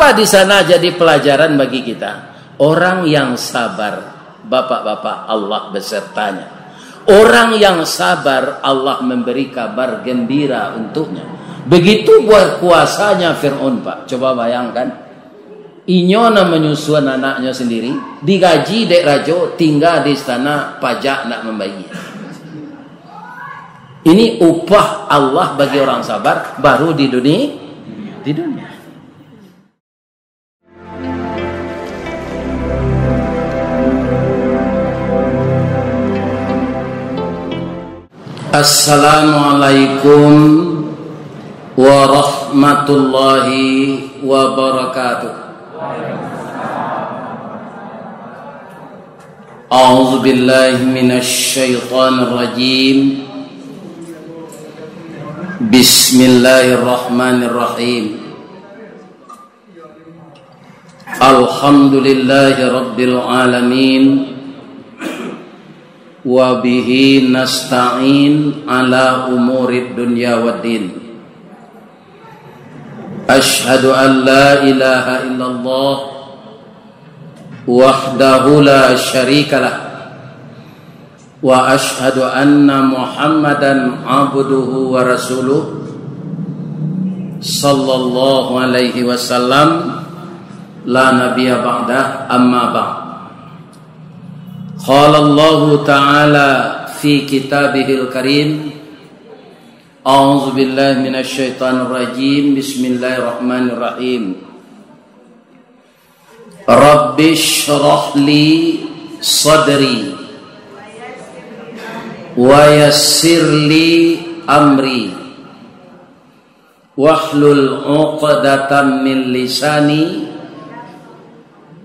Apa di sana jadi pelajaran bagi kita? Orang yang sabar, bapak-bapak, Allah besertanya. Orang yang sabar, Allah memberi kabar gembira untuknya. Begitu buat kuasanya Fir'aun, Pak. Coba bayangkan. Inyona menyusuan anaknya sendiri, digaji dek rajo, tinggal di istana, pajak nak membayar. Ini upah Allah bagi orang sabar baru di dunia. Di dunia. Assalamualaikum warahmatullahi wabarakatuh. A'udzu billahi minasy syaithanir rajim. Bismillahirrahmanirrahim. Alhamdulillahi rabbil alamin. Wa bihi nasta'in ala umurid dunya waddin. Ashhadu an la ilaha illallah wahdahu la syarikalah wa ashhadu anna Muhammadan abduhu wa rasuluh sallallahu alaihi wasallam la nabiyya ba'dah amma ba'd. Qala Allah Ta'ala fi kitabihil karim. A'udzu billahi minasy syaithanir rajim. Bismillahirrahmanirrahim. Rabbi shrah li sadri wa yassir li amri wahlul 'uqdatam min lisani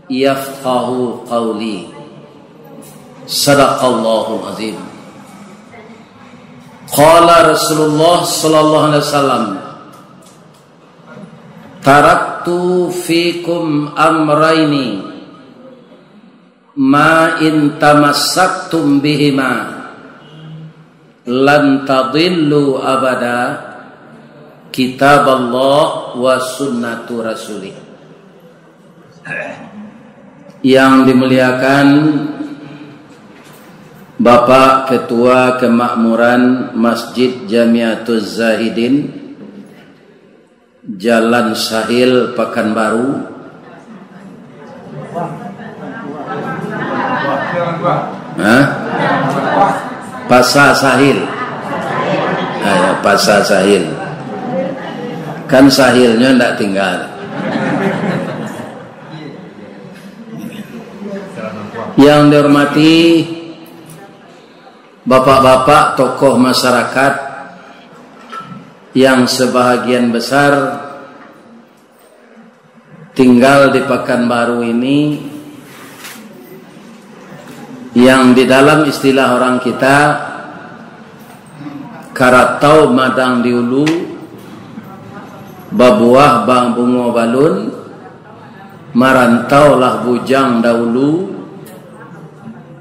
yafqahu qawli. Sadaqallahu azim. Qala Rasulullah sallallahu alaihi wasallam, taraktu fikum amrayni ma in tamassaktum bihima lan tadillu abada, kitab Allah wa sunnatu rasulih. Yang dimuliakan Bapak Ketua Kemakmuran Masjid Jamiatuz Zahidin, Jalan Sahil Pekanbaru, Pasar Sahil. Pasar Sahil. Kan Sahilnya tidak tinggal. Yang dihormati bapak-bapak tokoh masyarakat yang sebahagian besar tinggal di Pekanbaru ini, yang di dalam istilah orang kita karatau madang diulu, babuah bang bungo balun, marantau lah bujang dahulu,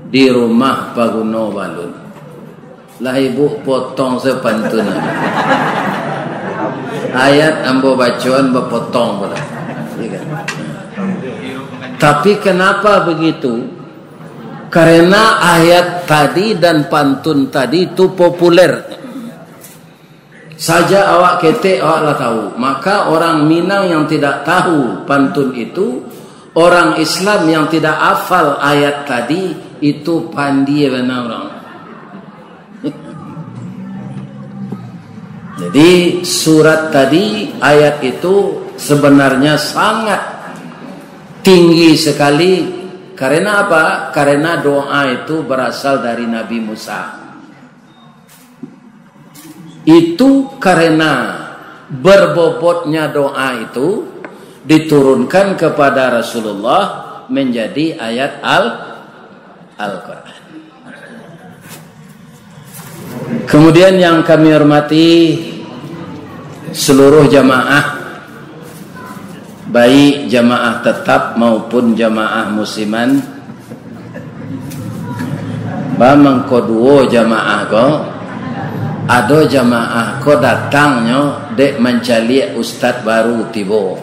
di rumah paguno balun. Lah ibu potong sepantun. Ayat ambo bacuan bepotong pula. Tapi kenapa begitu? Karena ayat tadi dan pantun tadi itu populer. Saja awak ketek awak lah tahu. Maka orang Minang yang tidak tahu pantun itu, orang Islam yang tidak hafal ayat tadi, itu pandai benar orang. Jadi surat tadi, ayat itu sebenarnya sangat tinggi sekali. Karena apa? Karena doa itu berasal dari Nabi Musa. Itu karena berbobotnya doa itu diturunkan kepada Rasulullah menjadi ayat Al-Quran. Kemudian yang kami hormati seluruh jamaah, baik jamaah tetap maupun jamaah musiman. Bamang koduo jamaah ko, ado jamaah ko datangnya dek mencari ustad baru tibo.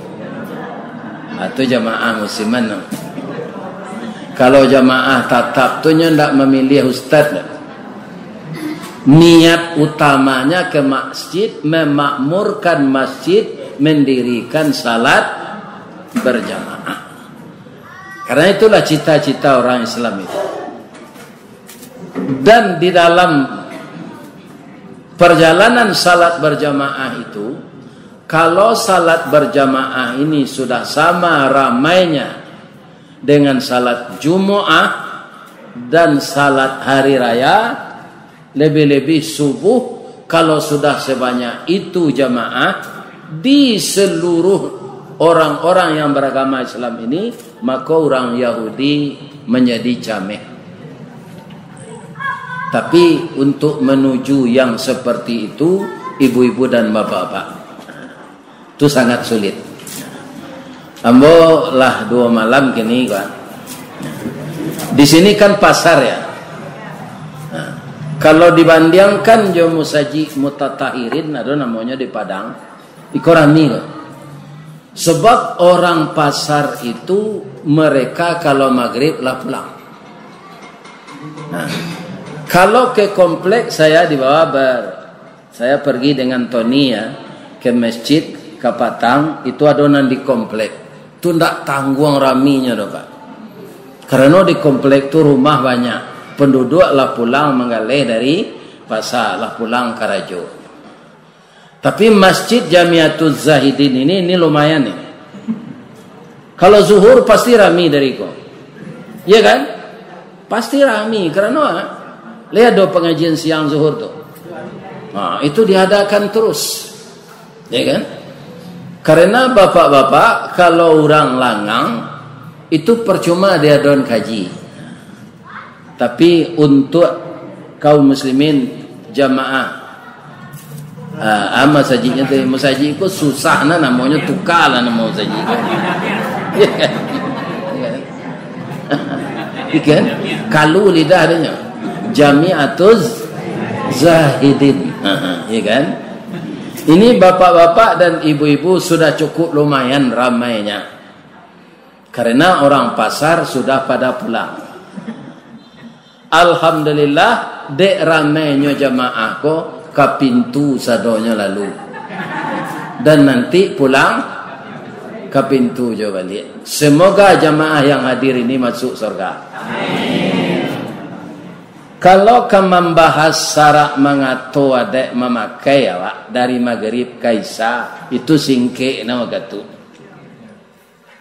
Atau jamaah musliman. Kalau jamaah tatap tu nya ndak memilih ustaz. Niat utamanya ke masjid, memakmurkan masjid, mendirikan salat berjamaah. Karena itulah cita-cita orang Islam itu. Dan di dalam perjalanan salat berjamaah itu, kalau salat berjamaah ini sudah sama ramainya dengan salat Jumu'ah dan salat hari raya, lebih-lebih subuh, kalau sudah sebanyak itu jamaah di seluruh orang-orang yang beragama Islam ini, maka orang Yahudi menjadi cameh. Tapi untuk menuju yang seperti itu, ibu-ibu dan bapak-bapak, itu sangat sulit. Ambo lah 2 malam kini kan. Di sini kan pasar ya. Nah, kalau dibandingkan jo musaji mutatahirin, ada namanya di Padang, ikorami kan. Sebab orang pasar itu mereka kalau maghrib lah pulang. Nah, kalau ke kompleks saya dibawa saya pergi dengan Tony ya ke masjid Kapatang, itu adonan di komplek. Itu ndak tanggung raminya doh Pak. Karena di komplek itu rumah banyak. Penduduk lah pulang menggalih dari pasar, lah pulang Karajo. Tapi masjid Jamiatul Zahidin ini lumayan nih. Kalau zuhur pasti rami dari kau. Iya kan? Pasti rami. Karena lihat do pengajian siang zuhur tuh. Nah, itu diadakan terus. Ya kan? Karena bapak-bapak kalau orang langang itu percuma dia don kaji. Tapi untuk kaum muslimin jamaah masajinya tu masajid itu susah namanya tukar lah nama masajid. Ikan kalau lidah adanya Jamiatuz Zahidin. Ya kan? Ini bapak-bapak dan ibu-ibu sudah cukup lumayan ramainya. Karena orang pasar sudah pada pulang. Alhamdulillah dek ramainya jamaah ko ke pintu sadonya lalu. Dan nanti pulang ke pintu jo balik. Semoga jamaah yang hadir ini masuk surga. Amin. Kalau kamu membahas syarat mengato adek memakai awak dari maghrib ke isya, itu singke nama waktu.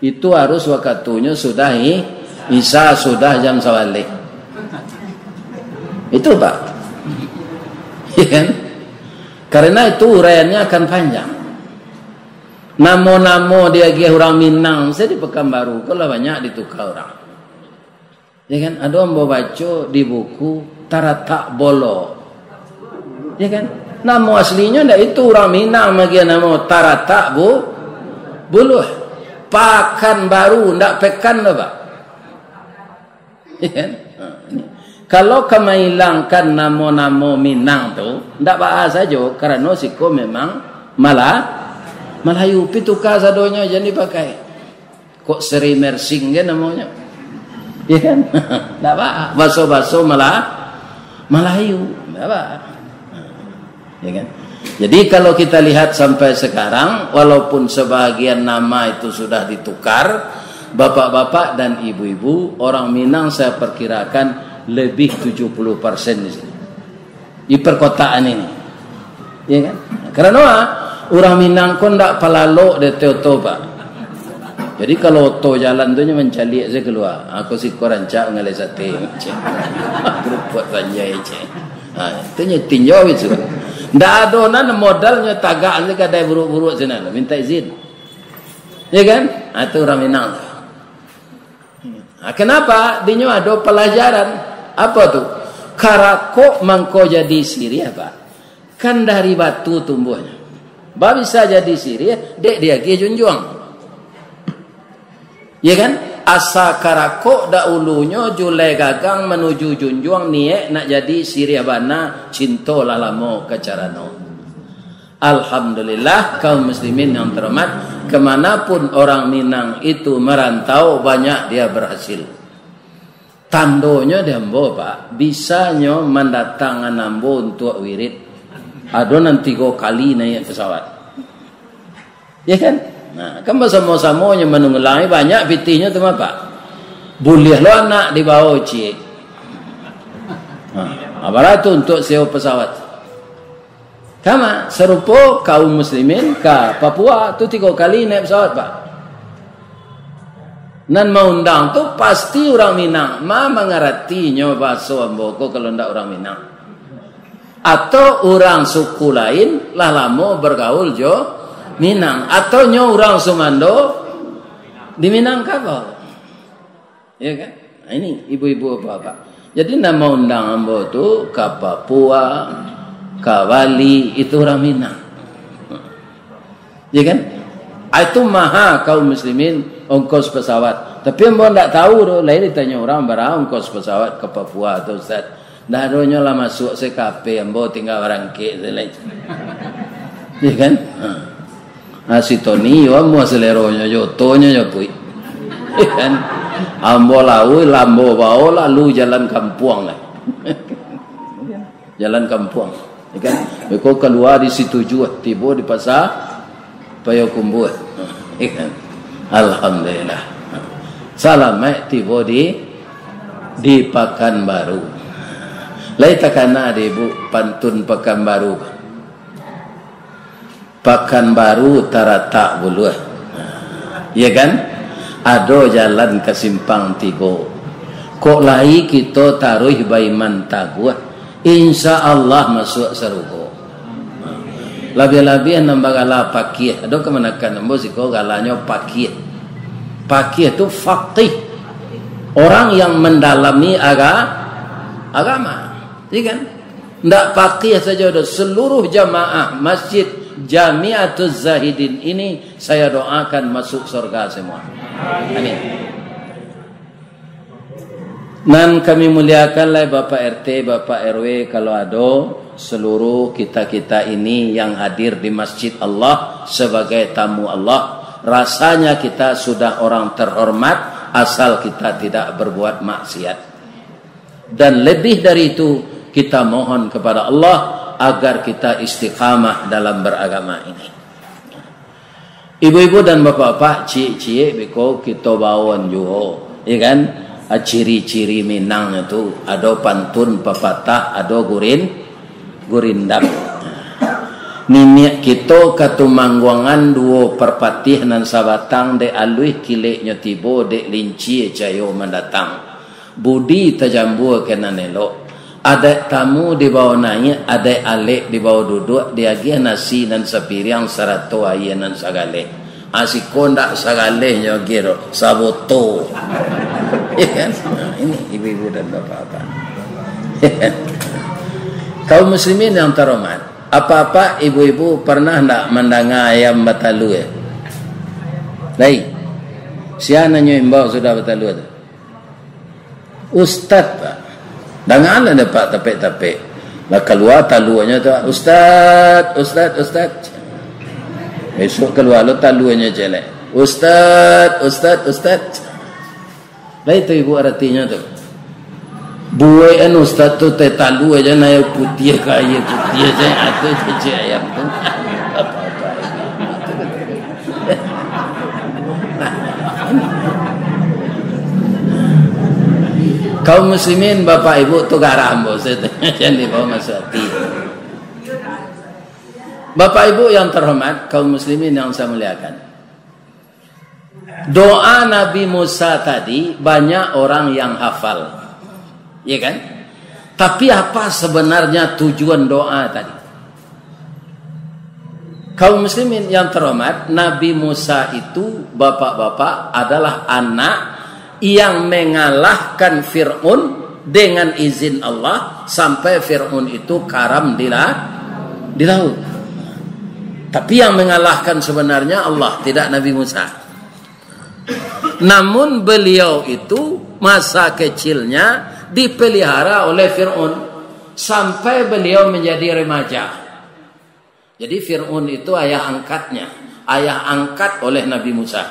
Itu harus waktunya sudah isya sudah jam sawale. Itu Pak. Ya kan? Karena itu uraiannya akan panjang. Namo-namo dia orang Minang, saya di Pekanbaru, kalau banyak ditukar orang. Ya kan? Ada yang baca di buku Taratak Bolo. Ya kan? Nama aslinya ndak itu orang Minang bagi nama Taratak Buluh. Pakan baru ndak pekan dah Pak. Ya kan? Kalau kamu hilangkan nama-nama Minang tu, ndak bahas saja karena siko memang Melayu pitukar sadonya jadi pakai. Kok Seri Mersing kan namanya. Ya kan? Tak apa. Baso-baso Melayu. Tak apa. Ya kan? Jadi kalau kita lihat sampai sekarang, walaupun sebahagian nama itu sudah ditukar, bapak-bapak dan ibu-ibu, orang Minang saya perkirakan lebih 70% di sini. Di perkotaan ini. Ya kan? Karena orang Minang pun tak palalo de teoto Pak. Jadi kalau to jalan tu mencari saya keluar. Aku si korancak ngalai sate. Aku buat sanjai je. Itu nya tinjau itu. Ndak ada nan modalnya tagak ni kadai buruk-buruk sana. Minta izin. Ya kan? Itu orang Minang. Kenapa? Dinyo ada pelajaran. Apa tu? Karakok mangko jadi sirih Pak. Kan dari batu tumbuhnya. Ba bisa jadi sirih, dek dia ke junjung. Ya kan? Asa karakok da ulunya julai gagang menuju junjung niat nak jadi sirih bana cinta lalamo kecarano. Alhamdulillah kaum muslimin yang terhormat, kemanapun orang Minang itu merantau, banyak dia berhasil. Tandonya dia ambo Pak, bisanya mendatangkan ambo untuk wirid. Ada nanti 3 kali naik pesawat. Ya kan? Nah, kan sama-samanya menunggulangi banyak pitihnya tu Pak. Boleh lo anak dibawa cik. Apa tu untuk sewa pesawat? Sama serupa kaum muslimin ke Papua tu 3 kali naik pesawat Pak. Nan mau undang tu pasti orang Minang. Ma mengertinya bahasa Amboko kalau ndak orang Minang. Atau orang suku lain lah lama bergaul jo Minang. Atau nyo orang Sumando di Minangkabau. Ya kan? Nah, ini ibu-ibu apa-apa. Jadi nama undang Ambo tu ke Papua, ke Bali, itu orang Minang. Ya kan? Itu maha kaum muslimin ongkos pesawat. Tapi Ambo tak tahu tu, lain ditanya orang berapa ongkos pesawat ke Papua tu Ustaz. Dah adanya lah masuk CKP, Ambo tinggal barangkit lain. Ya kan? Si Tony, Ambo seleronya, jotonya jopui. Ya kan? Ambo lalu lambo bawa lalu jalan kampung lah. Jalan kampung. Ya kan? Mereka keluar di situ juga, tiba di pasar Payakumbuh. Ya kan? Alhamdulillah. Selamat tiba di Pekanbaru. Lai takana ada ibu pantun Pekanbaru. Pekanbaru taratak buluh. Ya kan? Ada jalan ke simpang 3. Kok lai kita taruh baiman taguh. Insya Allah masuk serugo. Lebih-lebih nambagala pakih. Ada kemanakan nambo siko galanya pakih. Pakih itu faqih. Orang yang mendalami agama. Iya kan? Tidak pakih saja ada. Seluruh jamaah masjid Jamiatul Zahidin ini saya doakan masuk surga semua. Amin. Dan kami muliakanlah Bapak RT, Bapak RW kalau ada seluruh kita-kita ini yang hadir di Masjid Allah sebagai tamu Allah. Rasanya kita sudah orang terhormat asal kita tidak berbuat maksiat. Dan lebih dari itu kita mohon kepada Allah agar kita istiqamah dalam beragama ini. Ibu-ibu dan bapak-bapak, cik-cik, beko kita bawan juga, ya kan? Ciri-ciri Minang itu ada pantun pepatah, ada gurindam. Nini kita katumangguangan 2 perpatih nan sabatang de alui kileknya tibo de linci cayo mendatang. Budi tajambu kena nelok. Ada tamu di bawah naik, ada alek di bawah duduk, dia gih nasi dan sepiriang serato air dan sagale. Asiko ndak sagale nya giro saboto. Ya kan? Nah, ini ibu-ibu dan bapak-bapak. Kaum muslimin yang terhormat, apa-apa ibu-ibu pernah ndak mendengar ayam batalu ya? Baik. Siapa nanya imbau sudah batalu tu? Ustaz Pak. Janganlah dapat tapik-tapik. Lah keluar taluannya tu, Ustaz. Besok keluar lo taluannya jelek. Ustaz. Lah itu ibu artinya tu. Buai Ustaz tu talu aja naik putih kaya putih aja atau cuci ayam tu. Apa-apa. Kaum muslimin bapak ibu tu garam bos jangan dibawa masuk hati. Bapak ibu yang terhormat, kaum muslimin yang saya muliakan. Doa Nabi Musa tadi banyak orang yang hafal. Ya kan? Tapi apa sebenarnya tujuan doa tadi? Kaum muslimin yang terhormat, Nabi Musa itu bapak-bapak adalah anak yang mengalahkan Fir'aun dengan izin Allah sampai Fir'aun itu karam di laut. Tapi yang mengalahkan sebenarnya Allah, tidak Nabi Musa. Namun beliau itu masa kecilnya dipelihara oleh Fir'aun sampai beliau menjadi remaja. Jadi Fir'aun itu ayah angkatnya, ayah angkat oleh Nabi Musa.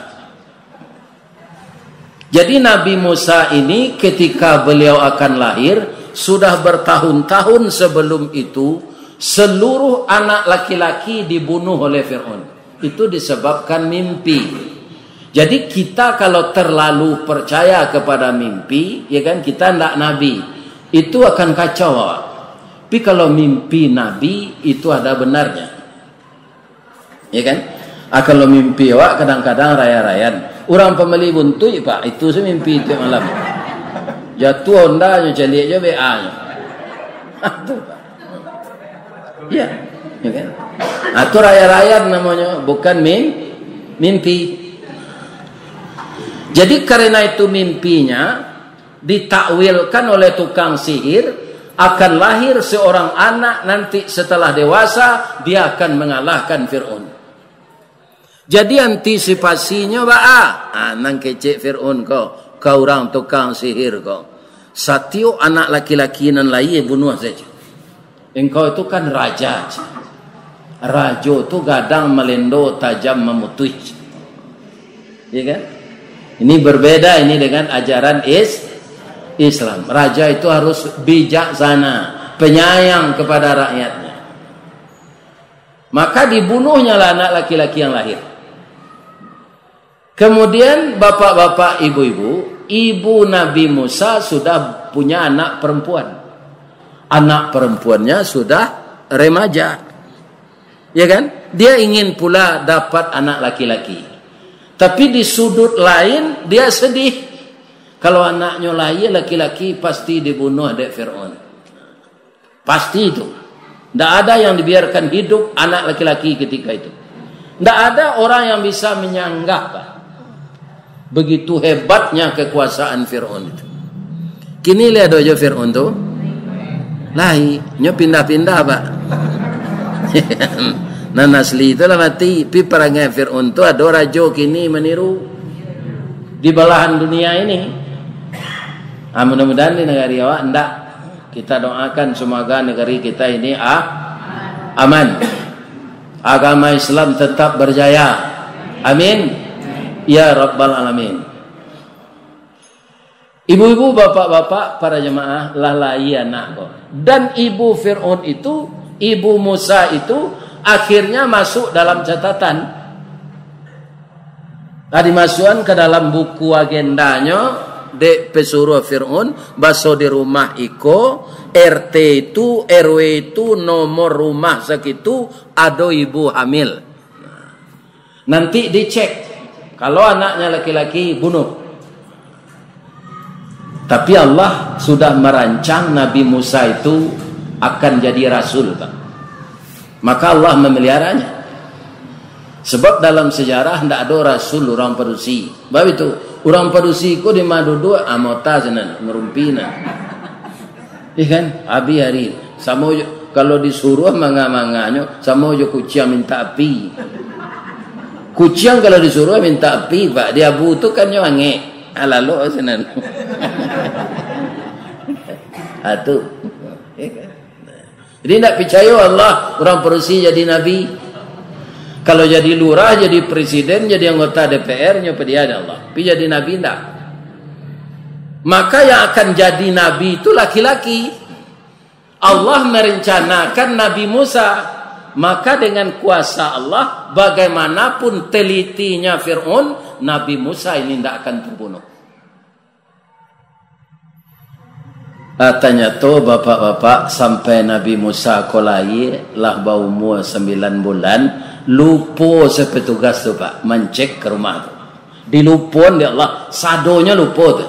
Jadi Nabi Musa ini ketika beliau akan lahir, sudah bertahun-tahun sebelum itu, seluruh anak laki-laki dibunuh oleh Fir'aun. Itu disebabkan mimpi. Jadi kita kalau terlalu percaya kepada mimpi, ya kan, kita tidak nabi, itu akan kacau. Tapi kalau mimpi nabi itu ada benarnya, ya kan? Kalau mimpi awak kadang-kadang raya-rayan, orang pembeli buntui pak, itu saya mimpi itu malam. Jatuh Honda, celiak je BA-nya. Ya, ya kan? Itu raya-rayan namanya, bukan mimpi. Jadi karena itu mimpinya ditakwilkan oleh tukang sihir, akan lahir seorang anak nanti setelah dewasa dia akan mengalahkan Fir'aun. Jadi antisipasinya nang kecek Fir'aun kau orang tukang sihir kau. Satyo anak laki-laki nan lain bunuh saja. Engkau itu kan raja. Raja itu gadang melendo tajam memutui. Ya kan? Ini berbeda ini dengan ajaran Islam. Raja itu harus bijaksana, penyayang kepada rakyatnya. Maka dibunuhnya lah anak laki-laki yang lahir. Kemudian bapak-bapak, ibu-ibu, ibu Nabi Musa sudah punya anak perempuan. Anak perempuannya sudah remaja. Ya kan? Dia ingin pula dapat anak laki-laki. Tapi di sudut lain dia sedih. Kalau anaknya lahir laki-laki pasti dibunuh oleh Fir'aun. Pasti itu. Tidak ada yang dibiarkan hidup anak laki-laki ketika itu. Tidak ada orang yang bisa menyanggah begitu hebatnya kekuasaan Fir'aun itu. Kini lihat aja Fir'aun itu. Lahirnya pindah-pindah pak. Nah asli itu lah mati. Tapi perangai Fir'aun itu ada raja kini meniru di belahan dunia ini. Mudah-mudahan di negara awak enggak. Kita doakan semoga negeri kita ini aman. Agama Islam tetap berjaya. Amin. Ya Rabbal Alamin. Ibu-ibu, bapak-bapak, para jemaah, lalai anak kok. Dan ibu Fir'aun itu, ibu Musa itu akhirnya masuk dalam catatan. Dimasukkan ke dalam buku agendanya de pesuruh Fir'aun, baso di rumah iko, RT itu, RW itu, nomor rumah segitu, ada ibu hamil. Nanti dicek, kalau anaknya laki-laki bunuh. Tapi Allah sudah merancang Nabi Musa itu akan jadi rasul, Pak. Maka Allah memeliharanya. Sebab dalam sejarah tidak ada rasul orang Padusi. Sebab itu orang Padusi ku di madudu amota senan merumpina. Ikan abi hari sama kalau disuruh manga-manganya sama jo kucing minta api. Kucing kalau disuruh minta api, Pak, dia butuh kan nyange. Lalu senan. Atuh. Jadi tidak percaya Allah orang Padusi jadi nabi. Kalau jadi lurah, jadi presiden, jadi anggota DPR-nya dia ada Allah. Tapi jadi nabi tidak. Maka yang akan jadi nabi itu laki-laki. Allah merencanakan Nabi Musa. Maka dengan kuasa Allah, bagaimanapun telitinya Fir'aun, Nabi Musa ini tidak akan terbunuh. Tanya tu bapak-bapak, sampai Nabi Musa kolai lah berumur 9 bulan, lupa sepetugas tu Pak mencek ke rumah tu. Dilupon dia Allah, sadonya lupa tu.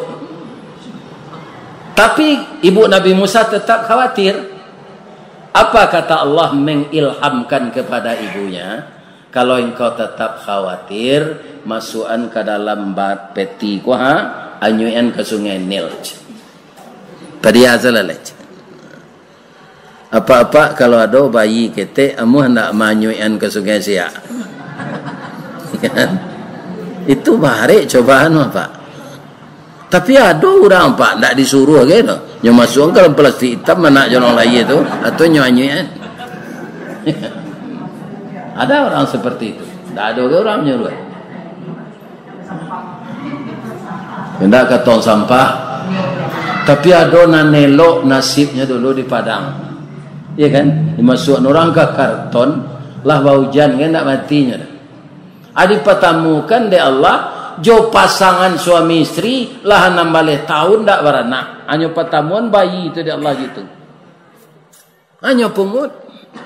Tapi ibu Nabi Musa tetap khawatir. Apa kata Allah mengilhamkan kepada ibunya? Kalau engkau tetap khawatir, masukkan ke dalam peti ku anyuan ke sungai Nil. Tadi azalalaj. Apa-apa kalau ada bayi kete, amu hendak manyuan ke sungai Siak. Itu barik cobaan Pak. Tapi ada orang Pak tak disuruh gitu. Yang masuk ke dalam plastik hitam mana jalan lain itu atau nyanyuan. Ada orang seperti itu. Tak ada orang menyuruh. Hendak ke tong sampah, tapi ada nak nelok nasibnya dulu di Padang. Ya kan? Dimasukkan orang ke karton, lah bau hujan kan nak matinya. Adi patamukan de Allah, jo pasangan suami istri lah 16 tahun tak beranak. Hanya pertemuan bayi itu de Allah gitu. Hanya pungut.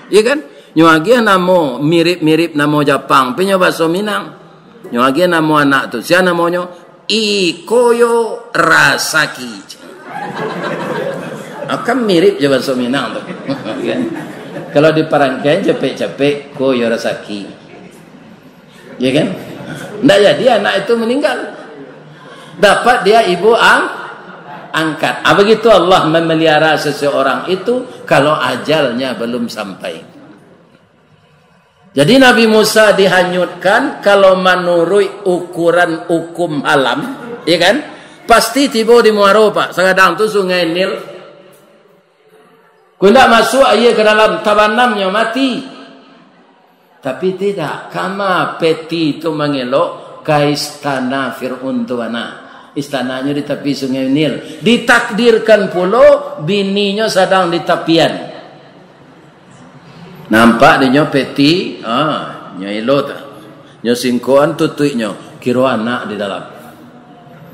Ya kan? Nyo lagi nama mirip-mirip nama Jepang, punya bahasa Minang. Nyo lagi nama anak tu, siapa namanya? Ikoyo Rasaki. Akan mirip je bahasa Minang tu. Kan? Kalau di Parangkai cepek-cepek Koyo Rasaki. Ya kan? Ndak jadi anak itu meninggal. Dapat dia ibu angkat. Begitu Allah memelihara seseorang itu kalau ajalnya belum sampai. Jadi Nabi Musa dihanyutkan kalau menurut ukuran hukum alam, ya kan? Pasti tiba di Muaro, Pak. Sekarang tu Sungai Nil. Kau tidak masuk air ke dalam tabanamnya mati. Tapi tidak. Kama peti itu mengelok ke istana Fir'aun tuana. Istananya di tepi Sungai Nil. Ditakdirkan pula bininya sedang di tepian. Nampak dia peti, nyo tak. Nyo singkoan tutuiknya, kira anak di dalam.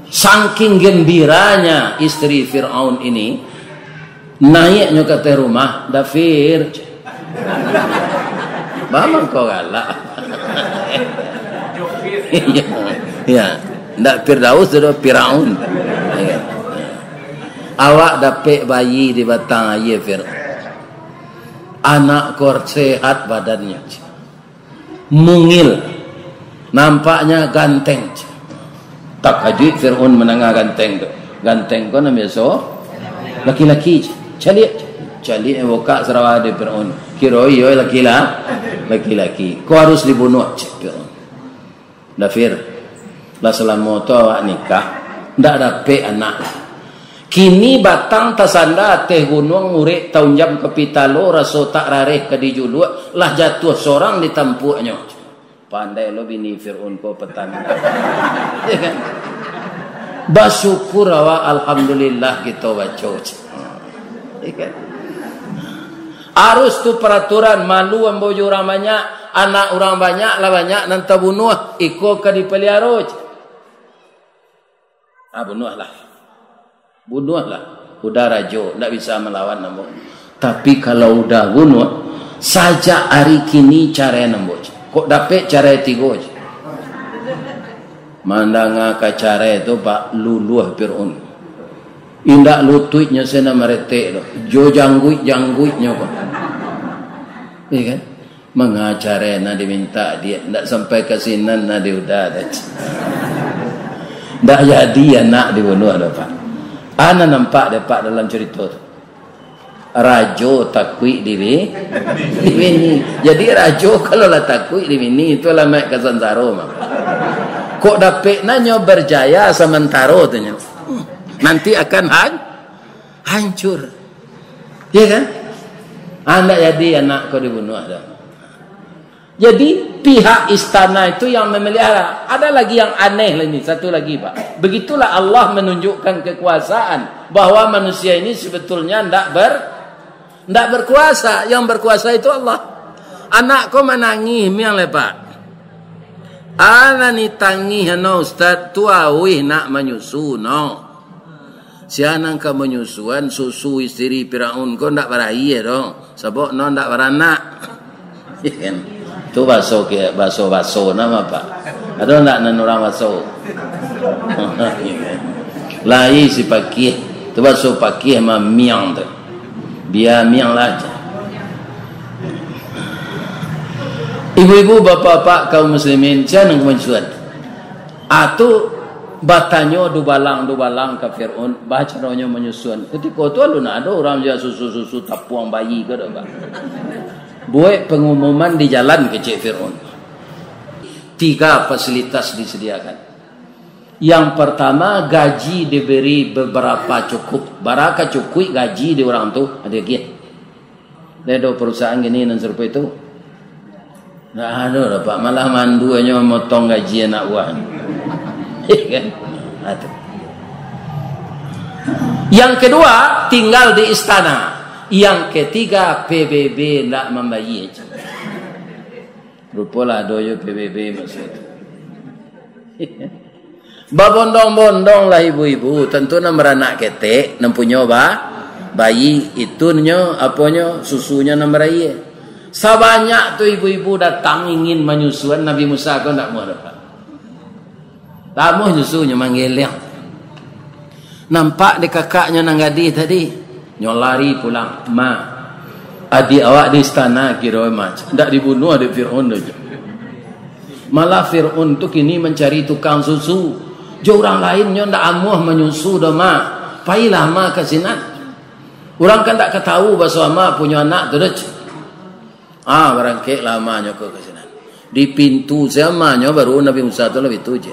Saking gembiranya istri Fir'aun ini, naiknya ke rumah, Dafir. Bamang kau galak. Ya, ndak Firdaus sudah Fir'aun. Awak dapat bayi di batang air Fir'aun. Anak kor sehat badannya, mungil, nampaknya ganteng. Tak haji Fir'aun menangah ganteng tu. Ganteng ko namanya so laki-laki, calik buka Sarawak di Fir'aun. Kira iyo laki-laki. Kau harus dibunuh Fir'aun. Dafir, lah selama tu awak nikah, ndak dapat anak. Kini batang tasanda teh gunung urek tahun jam kapitalo raso tak rareh ke dijuluk lah jatuh seorang di tampuknya. Pandai lo bini Fir'aun ko petani. Ya kan? Bersyukur awak alhamdulillah kita baca. Ya kan? Harus tu peraturan malu ambojo orang banyak, anak orang banyak lah banyak nanti bunuh ikut ke dipelihara. Bunuhlah. Udah rajo, tak bisa melawan nambok. Tapi kalau udah bunuh, saja hari kini cara nambok. Kok dapat cara tiga je. Mandanga ke cara itu Pak luluh Fir'aun. Indak lututnya sena meretek lo. Jo jangguitnya Pak. Iya kan? Mengacara na diminta dia, ndak sampai ke sinan na dia udah ada. Ndak jadi anak dibunuh ada Pak. Ana nampak dapat dalam cerita tu. Rajo takui diri bini. Jadi rajo kalau lah takui di bini itu lah mak kesansaro mak. Kok dapat nanya berjaya sementara tu nya. Nanti akan hancur. Ya kan? Anda jadi anak kau dibunuh dah. Jadi pihak istana itu yang memelihara. Ada lagi yang aneh lagi, satu lagi Pak. Begitulah Allah menunjukkan kekuasaan bahwa manusia ini sebetulnya tidak berkuasa. Yang berkuasa itu Allah. Anak kau menangis miang lepak. Ana ni tangih no ustaz tuawih nak menyusu no. Sianang ka menyusuan susu istri Firaun kau ndak berakhir dong. Sebab no ndak beranak. Itu baso nama Pak. Ada ndak nan orang baso? Lai si pakih. Tu baso pakih ma miang tu. Biar miang lah. Ibu-ibu, bapak-bapak kaum muslimin, jangan mencuat. Atau batanya dubalang ke Fir'aun, bacaranya menyusun. Ketika itu ada orang dia susu tapuang bayi ke tak? Buat pengumuman di jalan ke Cik Fir'aun. 3 fasilitas disediakan. Yang pertama, gaji diberi beberapa cukup. Baraka cukup gaji di orang tu. Ada lagi. Ada perusahaan gini dan serupa itu. Tak ada lah Pak, malah mandu hanya memotong gaji anak buah. Kan? Yang kedua, tinggal di istana. Yang ketiga, PBB nak membayi. Rupalah doyo PBB maksud. Babondong-bondong lah ibu-ibu, tentu nak meranak ketek, nampunya bayi itu nyo apanya susunya nak meraih. Sebanyak tu ibu-ibu datang ingin menyusuan Nabi Musa kau tak mau dapat. Tak mau susunya manggil yang. Nampak di kakaknya nang gadis tadi, nyo lari pulang. Ma, adik awak di istana kira macam ndak dibunuh adik Fir'aun aja. Malah Fir'aun tu kini mencari tukang susu. Jo orang lain nyo ndak amuh menyusu dah ma. Pailah ma ke sinat. Orang kan tak ketahu bahasa ma punya anak tu dah. Barang kek lamanya ke sini. Di pintu zamanya baru Nabi Musa tu lebih tu je.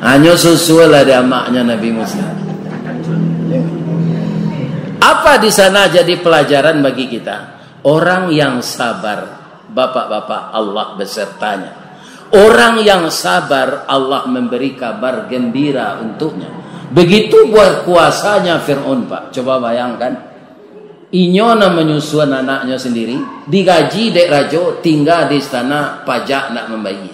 Hanya susu lah dia maknya Nabi Musa. Apa di sana jadi pelajaran bagi kita? Orang yang sabar, bapak-bapak, Allah besertanya. Orang yang sabar, Allah memberi kabar gembira untuknya. Begitu buat kuasanya Fir'aun Pak. Coba bayangkan. Inyo nak menyusuan anaknya sendiri. Digaji dek rajo. Tinggal di istana. Pajak nak membayi.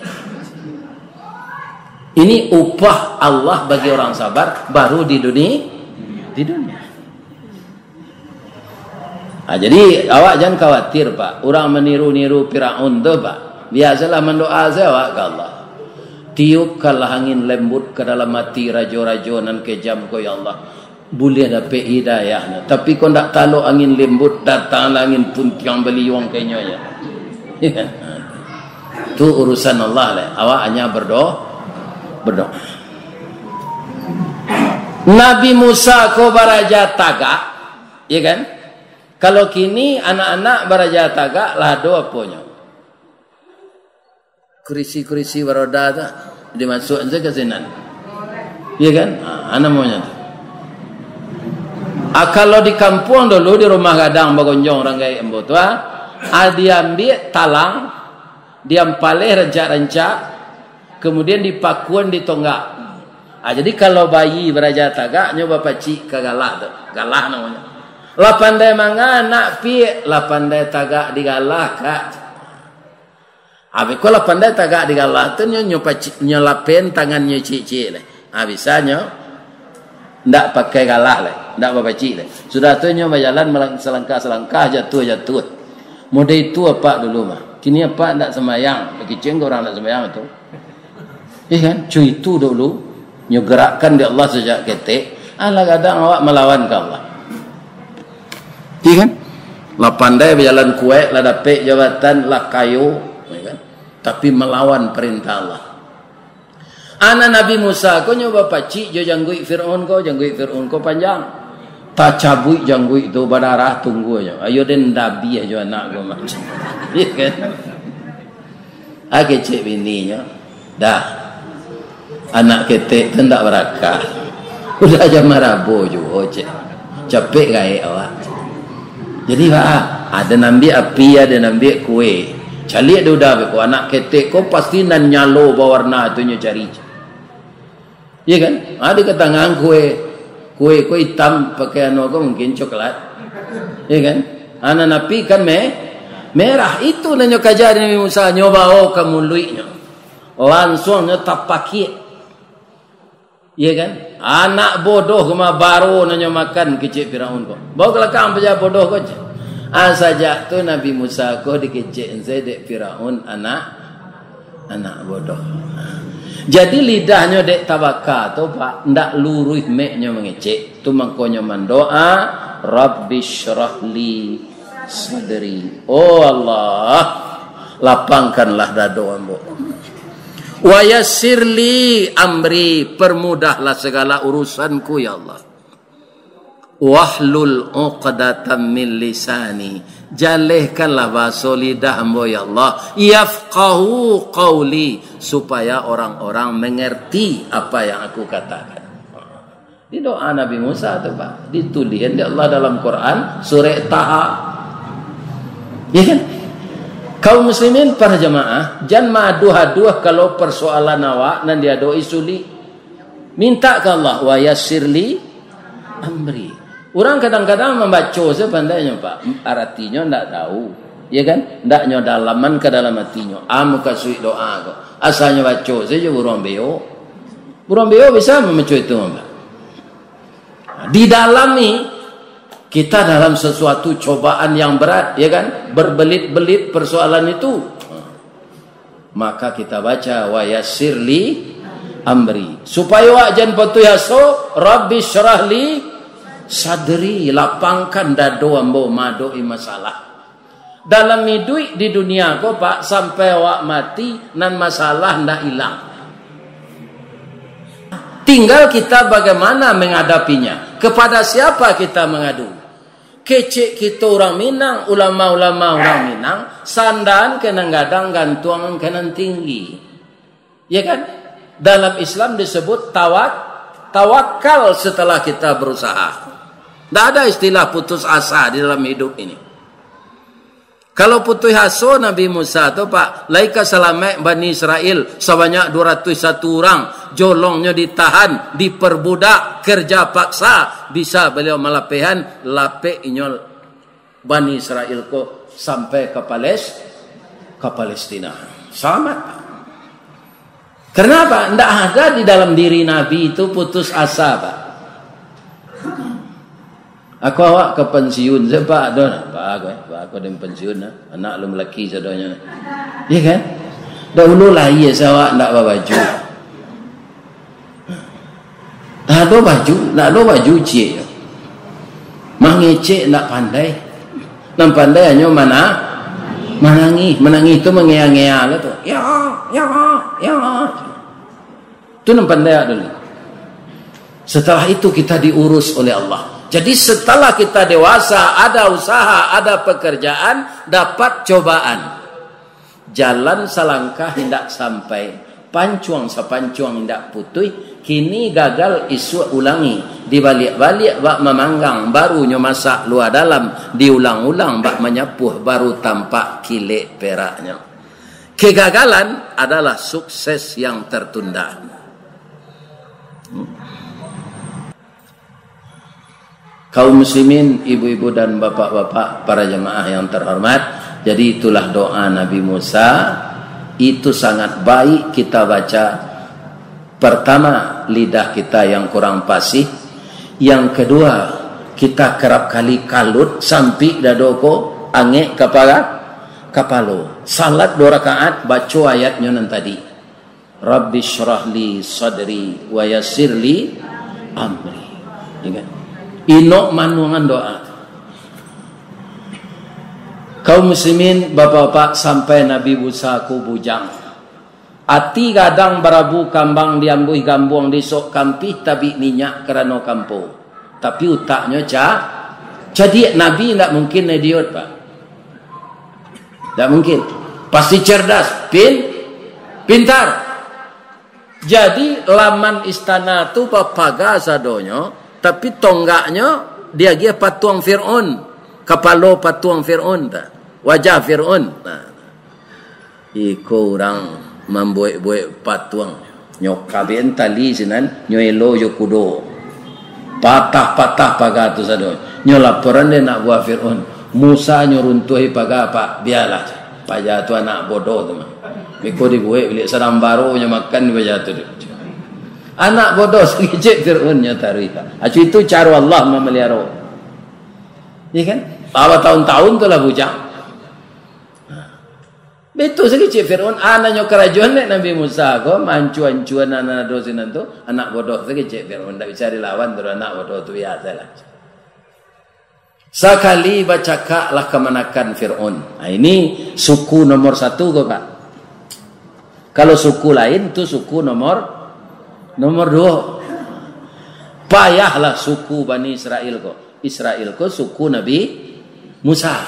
Ini upah Allah bagi orang sabar. Baru di dunia. Di dunia. Jadi awak jangan khawatir Pak. Orang meniru-niru Fir'aun tu Pak. Biasalah mendoa saya ke Allah. Tiupkanlah angin lembut ke dalam hati rajo-rajo nan kejam ko ya Allah. Boleh dapat hidayahnya. Tapi kau tak tahu angin lembut datang angin puntiang beliung kayaknya ya. Itu urusan Allah lah. Awak hanya berdoa. Nabi Musa ko baraja tagak, ya kan? Kalau kini anak-anak baraja tagak lah doa punya. Kurisi-kurisi beroda tu dimasukkan saja ke sinan. Ya kan? Anak maunya tu. Kalau di kampung dulu di rumah gadang bagonjong orang gaya embo tu, dia ambil talang, dia empalih rencak-rencak, kemudian dipakuan di tonggak. Jadi kalau bayi beraja tagak, nyoba pacik ke galah tu. Galah namanya. Lah pandai manga nak pi, lah pandai tagak di galah kak. Habis kalau pandai tagak di galah tu nyolapen tangannya cik-cik lah. Habisnya ndak pakai galah lah, ndak berpacik lah. Sudah tu nyo berjalan selangkah-selangkah jatuh. Mode itu apa dulu mah. Kini apa ndak sembahyang. Kecing orang ndak sembahyang tu. Kan? Cuy itu dulu nyo gerakkan di Allah sejak ketik. Kadang awak melawan ke Allah. Kan? Lah pandai berjalan kuat, lah dapat jabatan, lah kayu. Tapi melawan perintah Allah. Anak Nabi Musa kau nyoba pacik jo janggui Fir'aun kau panjang. Tak cabui janggui tu berdarah tunggu aja. Ayo den dabi aja anak kau macam. Iya kan? Age cek bininya. Dah. Anak ketek tu tak berakal. Udah aja marabo jo cek. Capek gaya awak. Jadi ada nambi api, ada nambi kue. Calik dia udah ko anak ketek ko pasti nan nyalo bawarna tu nyo cari. Iya kan? Ada ke tangan kue hitam pakai anu ko mungkin coklat. Iya kan? Anak napi kan merah itu nanyo kajar Nabi Musa nyoba kamu luiknya. Langsung nyo tapaki. Iya kan? Anak bodoh kema baru nanyo makan kecik Firaun ko. Bawa kelakang peja bodoh ko je. Saja tu Nabi Musa ko dikecek dek Firaun anak bodoh. Jadi lidahnya dek tabaka tu Pak ndak luruh meknya mengecek. Tu mangkonyo mendoa Rabbi syrahli sadri. Oh Allah, lapangkanlah dada ambo. Wa yassirli amri, permudahlah segala urusanku ya Allah. Wahlul uqdatan min lisani, jalihkanlah bahasa lidah hamba ya Allah, yafqahu qawli, supaya orang-orang mengerti apa yang aku katakan. Di doa Nabi Musa tu Pak, dituliskan di Allah dalam Quran surah Taha. Ya kan? Kaum muslimin para jemaah, jangan maduh-aduh kalau persoalan awak nan dia doi sulit. Minta ke Allah, wa yassirli amri. Orang kadang-kadang membaca sepandainya Pak, artinya ndak tahu. Ya kan? Ndaknya dalaman ke dalam hatinya. Amu kasih doa kok. Asalnya baca saja burung beo. Burung beo bisa membaca itu Pak. Didalami kita dalam sesuatu cobaan yang berat, ya kan? Berbelit-belit persoalan itu. Maka kita baca wa yassirli amri. Supaya wak jan potu yaso, Rabbi syrahli sadri, lapangkan dado ambo madoi masalah. Dalam hidup di dunia ko Pak, sampai wak mati nan masalah ndak hilang. Tinggal kita bagaimana menghadapinya. Kepada siapa kita mengadu? Kecik kita orang Minang, ulama-ulama orang Minang, sandan kena gadang gantuan kena tinggi. Ya kan? Dalam Islam disebut tawakal setelah kita berusaha. Tidak ada istilah putus asa di dalam hidup ini. Kalau putus asa Nabi Musa tu Pak, laika selamat Bani Israel sebanyak 201 orang, jolongnya ditahan, diperbudak, kerja paksa, bisa beliau melapihan lapik inyol Bani Israel ko sampai ke Palestina. Selamat. Kenapa? Tidak ada di dalam diri Nabi itu putus asa Pak. Aku awak ke pensiun je Pak, Pak aku ada pensiun anak lu lelaki sadanya. Ya kan? Dahulu lah iya sawak ndak bawa baju. Tak ada baju cik. Mangecek ndak pandai. Nam pandai hanya menangis itu mengea-ngea lah tu. Ya. Tu nam pandai dulu. Setelah itu kita diurus oleh Allah. Jadi setelah kita dewasa, ada usaha, ada pekerjaan, dapat cobaan. Jalan selangkah hendak sampai, pancuang sepancuang hendak putih, kini gagal isu ulangi. Dibalik-balik bak memanggang, barunya masak luar dalam, diulang-ulang bak menyapuh, baru tampak kilik peraknya. Kegagalan adalah sukses yang tertunda. Kaum muslimin, ibu-ibu dan bapak-bapak, para jemaah yang terhormat, jadi itulah doa Nabi Musa. Itu sangat baik kita baca. Pertama, lidah kita yang kurang fasih. Yang kedua, kita kerap kali kalut sampai dadoko angek kapalo. Salat 2 rakaat baca ayatnya nan tadi. Rabbi syrahli sadri wa yassirli amri. Ingat. Inok manuangan doa. Kaum muslimin, bapak-bapak, sampai Nabi Musa ku bujang. Ati kadang barabu kambang diambuh gambuang disok kampi tabi minyak kerana kampo. Tapi utaknya jadi Nabi tidak mungkin idiot Pak. Tidak mungkin. Pasti cerdas, pintar. Jadi laman istana tu papaga sadonyo. Tapi tonggaknya dia patuang Fir'aun. Kepala patuang Fir'aun. Wajah Fir'aun. Iko orang membuat patuang. Nyokabin tali sinan. Nyoelo yokudo. Patah-patah paga tu sado. Nyolaporan dia nak buat Fir'aun. Musa nyuruntuhi paga Pak. Biarlah. Pajah tu anak bodoh tu. Iko dibuat bilik sedang baru makan pajah tu. Anak bodoh sekejap Fir'aunnya tarika. Acu itu cara Allah memelihara. Ya kan? Bawa tahun-tahun tu lah bujang. Betul sekejap Fir'aun. Anaknya kerajaan Nabi Musa ko mancu-ancuan anak dosin itu. Anak bodoh sekejap Fir'aun. Tak bisa dilawan tu anak bodoh tu biasa lah. Sekali baca lah kemenakan Fir'aun. Nah, ini suku nomor 1 ko Pak. Kalau suku lain tu suku nomor 2. Payahlah suku Bani Israel ko. Israel ko suku Nabi Musa.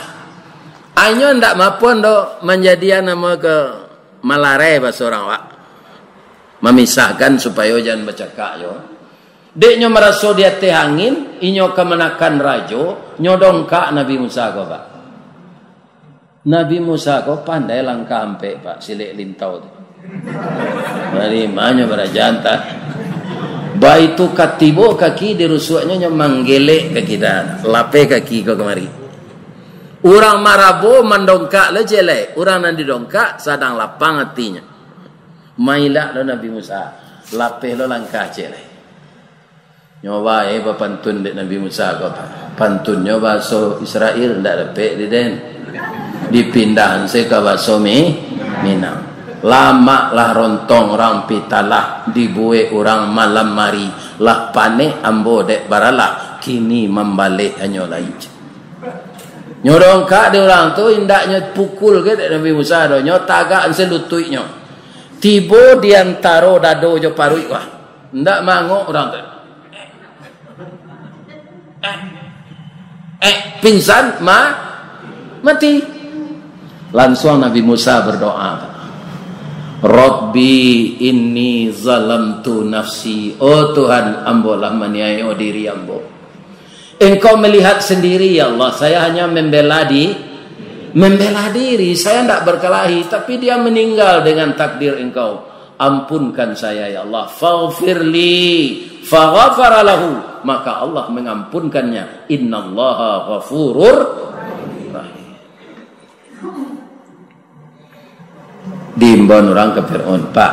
Anyo ndak mapun do menjadi nama ke malare bahasa orang Wak. Memisahkan supaya jangan bercakap yo. Deknya merasa dia teh angin, inyo kemenakan rajo, nyodongkak Nabi Musa ko Pak. Nabi Musa ko pandai langkah ampe Pak, silek lintau tu. Mari manyo berajanta. Ba itu katibo kaki dirusuknya nyo manggelek ke kita, lape kaki ko kemari. Orang marabo mendongkak le jelek, orang nan didongkak sadang lapang hatinya. Mailak lo Nabi Musa, lapeh lo langkah jelek. Nyoba pantun dek Nabi Musa ko pantun nyoba so Israel ndak lepek di den dipindahan se ke baso Minang. Lama lah rontong orang pitalah dibuai orang malam mari lah panik ambo dek baralah kini membalik hanyo lain. Nyorong kak de orang tu indaknya pukul ke dek Nabi Musa do nyo tagak selutui nyo. Tibo diantaro dado jo parui wah. Ndak mangok orang tu. Pingsan mati. Langsung Nabi Musa berdoa, Rabbi inni zalamtu nafsi. Oh Tuhan, ambolah maniaya diri ambo. Engkau melihat sendiri ya Allah, saya hanya membela diri, saya tidak berkelahi, tapi dia meninggal dengan takdir engkau. Ampunkan saya ya Allah. Faghfirli faghfara lahu, maka Allah mengampunkannya. Innallaha ghafurur rahim. Diimbon orang ke Fir'aun, Pak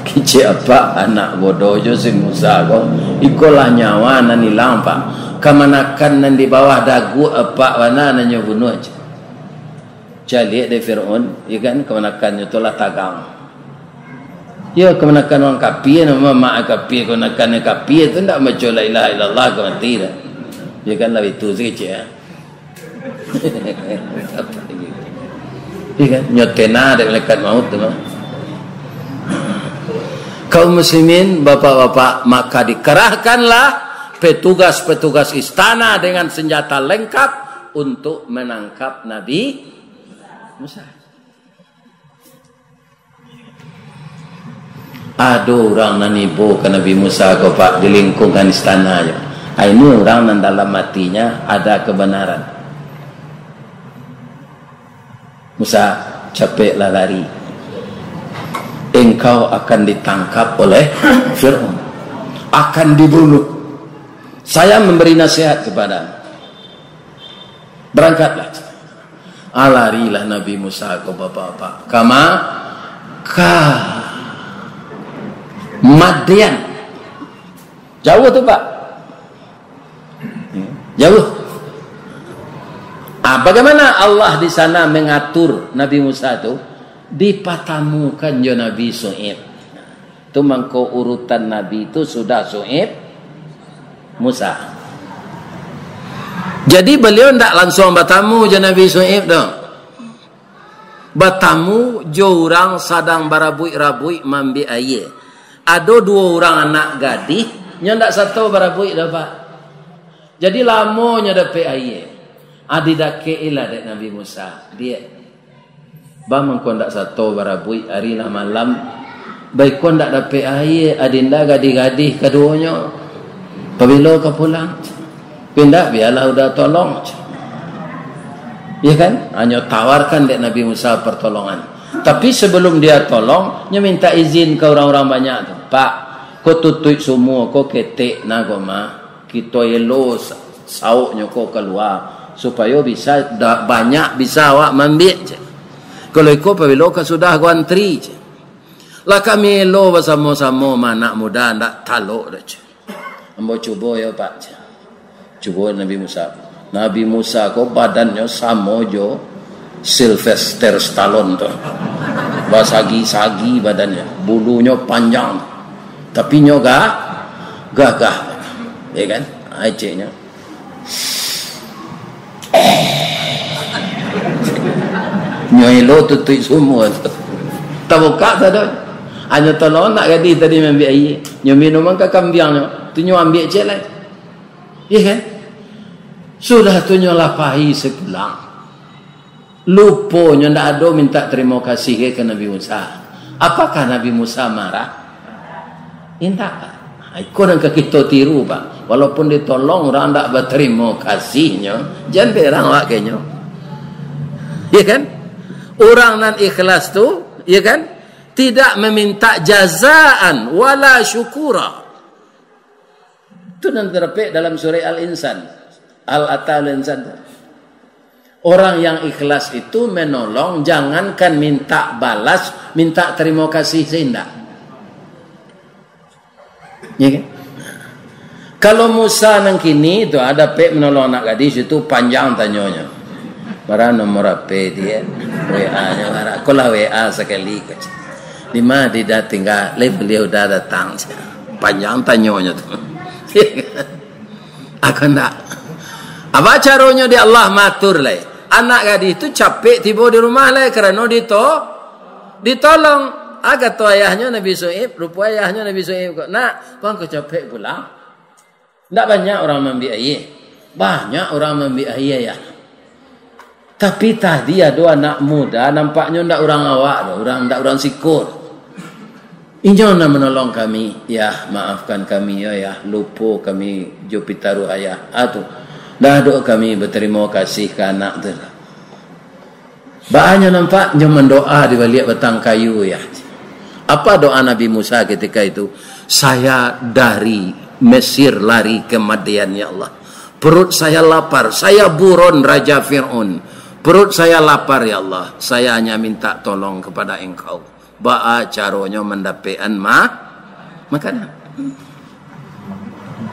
kici apa anak bodoh jo si Musa ko ikolah nyawa nan hilang Pak, kamanakan nan di bawah dagu apa wana nan nyo bunuh aja. Jali de Fir'aun ikan kamanakan itulah tagang. Ya kemenakan orang kapi nama mak kapi kemenakan kapi itu tidak macam la ilaha illallah ke mati dah. Ya kan lah itu saja. Ya kan nyotena ada malaikat maut tu. Kaum muslimin bapak-bapak, maka dikerahkanlah petugas-petugas istana dengan senjata lengkap untuk menangkap Nabi Musa. Ada orang nan ibu ke Nabi Musa ko Pak di lingkungan istana aja. Ini orang nan dalam matinya ada kebenaran. Musa capeklah lari. Engkau akan ditangkap oleh Fir'aun, akan dibunuh. Saya memberi nasihat kepada berangkatlah. Larilah Nabi Musa ko bapak-bapak. Madian. Jauh tu Pak. Jauh. Bagaimana Allah di sana mengatur Nabi Musa tu? Dipatamukan jo Nabi Su'ib. Tu mangko urutan Nabi itu sudah Su'ib, Musa. Jadi beliau tidak langsung bertamu jo Nabi Su'ib dong. Bertamu jo orang sadang barabui-rabui mambi aye. Ada dua orang anak gadis, nya ndak satu barabui dah Pak. Jadi lamonya dapat aye. Adi dake ila dek Nabi Musa. Dia bang kau ndak satu barabui hari lah malam. Baik kau ndak dapat aye, adinda gadis-gadis keduanya. Pabilo ke pulang. Pindah biarlah udah tolong. Ya kan? Hanya tawarkan dek Nabi Musa pertolongan. Tapi sebelum dia tolong, dia minta izin ke orang-orang banyak tu. Pak, kau tutup semua, kau ketik nagoma, kita elo sauknya kau keluar supaya bisa banyak bisa awak ambil je. Kalau kau pabilo ka sudah kau antri je. Lah kami elo bersama-sama anak muda ndak taluk dah je. Ambo cuba ya Pak je. Cuba Nabi Musa. Nabi Musa kau badannya sama jo Sylvester Stallone tu. Basagi-sagi badannya, bulunya panjang. Tapi nyoga gagah. Ya kan? Acehnya. Nyoelo tutup semua. Tabuka tadi. Hanya tolong nak gadis tadi ambil air. Nyo minuman ke kambiangnya. Tu nyo ambil je lah. Ya kan? Sudah tu nyo lapahi sepulang. Lupanya ndak ada minta terima kasih ke Nabi Musa. Apakah Nabi Musa marah? Tidak. Ikut yang kita tiru Pak. Walaupun ditolong orang tak berterima kasihnya, jangan berang wakilnya. Ya kan? Orang nan ikhlas tu, ya kan? Tidak meminta jazaan wala syukura. Itu nan terpek dalam surah Al-Insan. Al-Insan. Orang yang ikhlas itu menolong, jangankan minta balas, minta terima kasih seindah. Ya kan? Kalau Musa nang kini tu ada pek menolong anak gadis itu panjang tanyanya. Para nomor apa dia? WA-nya para. Kalau WA sekali kaca. Di mana dia tinggal, beliau dah datang. Panjang tanyanya tu. Aku nak. Apa caranya dia Allah matur lah. Anak gadis itu capek tiba di rumah lah kerana ditolong. Agak tu ayahnya Nabi Shu'aib, rupa ayahnya Nabi Shu'aib. Nak, bang kau capek pulang. Tak banyak orang membiayai ayah. Banyak orang membiayai ayah. Tapi tadi ada anak muda, nampaknya tak orang awak, tak orang sikur. Injo nak menolong kami, ya maafkan kami ya, lupa kami Jupiter ayah. Atuh, dah doa kami berterima kasih ke anak tu. Banyak nampak dia mendoa di balik batang kayu ya. Apa doa Nabi Musa ketika itu? Saya dari Mesir lari ke Madian ya Allah. Perut saya lapar, saya buron Raja Fir'aun. Perut saya lapar ya Allah. Saya hanya minta tolong kepada engkau. Ba'a caranya mendapatkan makanan.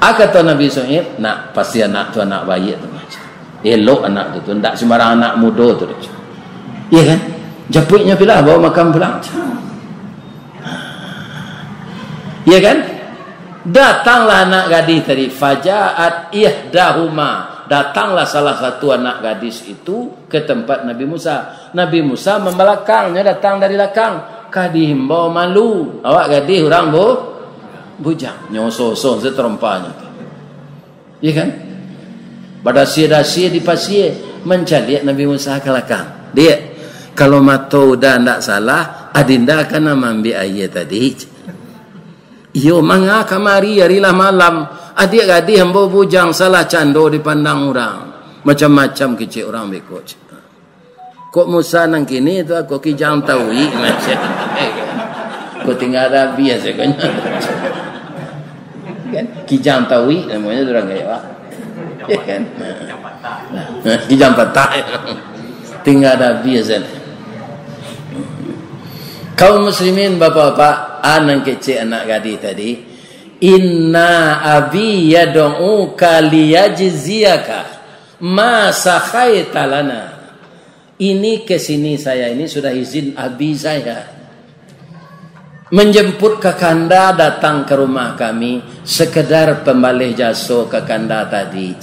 Kata Nabi Shu'aib, nak pasti anak tu anak bayi tu macam. Elok anak tu, tak sembarang anak muda tu. Iya kan? Japuknya bila bawa makan pulang. Iya kan? Datanglah anak gadis tadi. Fajaat ihdahuma. Datanglah salah satu anak gadis itu ke tempat Nabi Musa. Nabi Musa membelakangnya, datang dari belakang. Kadihimbau malu. Awak gadis orang bujang. Nyoso-so seterompanya. Iya kan? Pada sia-sia di pasir. Mencari Nabi Musa ke belakang. Dia. Kalau mata udah tidak salah. Adinda akan ambil ayat tadi. Yo manga kamari harilah malam. Adik-adik hamba bujang salah cando dipandang orang. Macam-macam kecil orang bekot. Kok Musa nang kini tu aku kijang tawi macam. Kok tinggal ada biasa kan. Kan kijang tawi namanya orang gaya. Ya kan. Kijang patah. Tinggal ada biasa. Kaum muslimin bapak-bapak, anak kecil anak gadis tadi, inna abi yad'uka liyajziyaka ma sakhaita lana. Ini kesini saya ini sudah izin abi saya menjemput kakanda datang ke rumah kami sekedar pembalih jasa kakanda tadi.